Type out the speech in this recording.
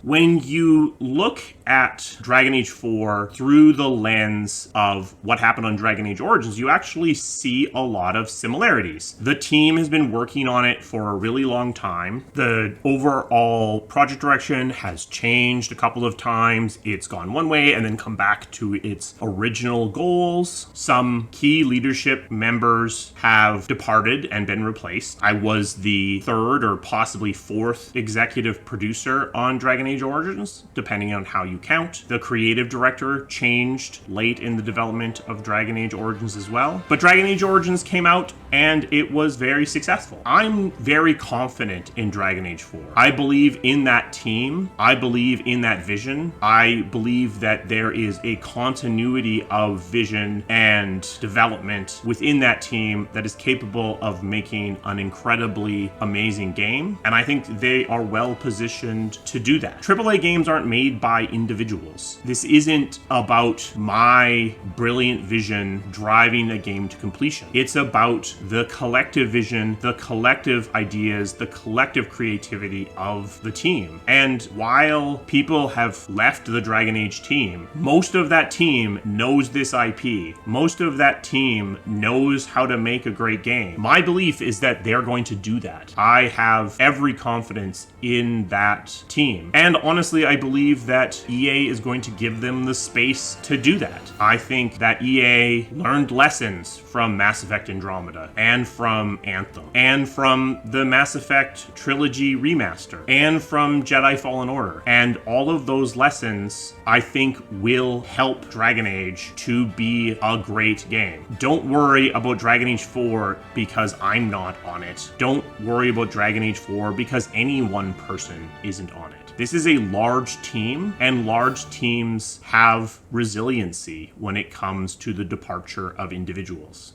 When you look at Dragon Age 4 through the lens of what happened on Dragon Age Origins, you actually see a lot of similarities. The team has been working on it for a really long time. The overall project direction has changed a couple of times. It's gone one way and then come back to its original goals. Some key leadership members have departed and been replaced. I was the third or possibly fourth executive producer on Dragon Age Origins, depending on how you count. The creative director changed late in the development of Dragon Age Origins as well. But Dragon Age Origins came out and it was very successful. I'm very confident in Dragon Age 4. I believe in that team. I believe in that vision. I believe that there is a continuity of vision and development within that team that is capable of making an incredibly amazing game. And I think they are well positioned to do that. AAA games aren't made by individuals. This isn't about my brilliant vision driving a game to completion. It's about the collective vision, the collective ideas, the collective creativity of the team. And while people have left the Dragon Age team, most of that team knows this IP. Most of that team knows how to make a great game. My belief is that they're going to do that. I have every confidence in that team. And honestly, I believe that EA is going to give them the space to do that. I think that EA learned lessons from Mass Effect Andromeda and from Anthem and from the Mass Effect Trilogy Remaster and from Jedi Fallen Order. And all of those lessons, I think, will help Dragon Age to be a great game. Don't worry about Dragon Age 4 because I'm not on it. Don't worry about Dragon Age 4 because any one person isn't on it. This is a large team, and large teams have resiliency when it comes to the departure of individuals.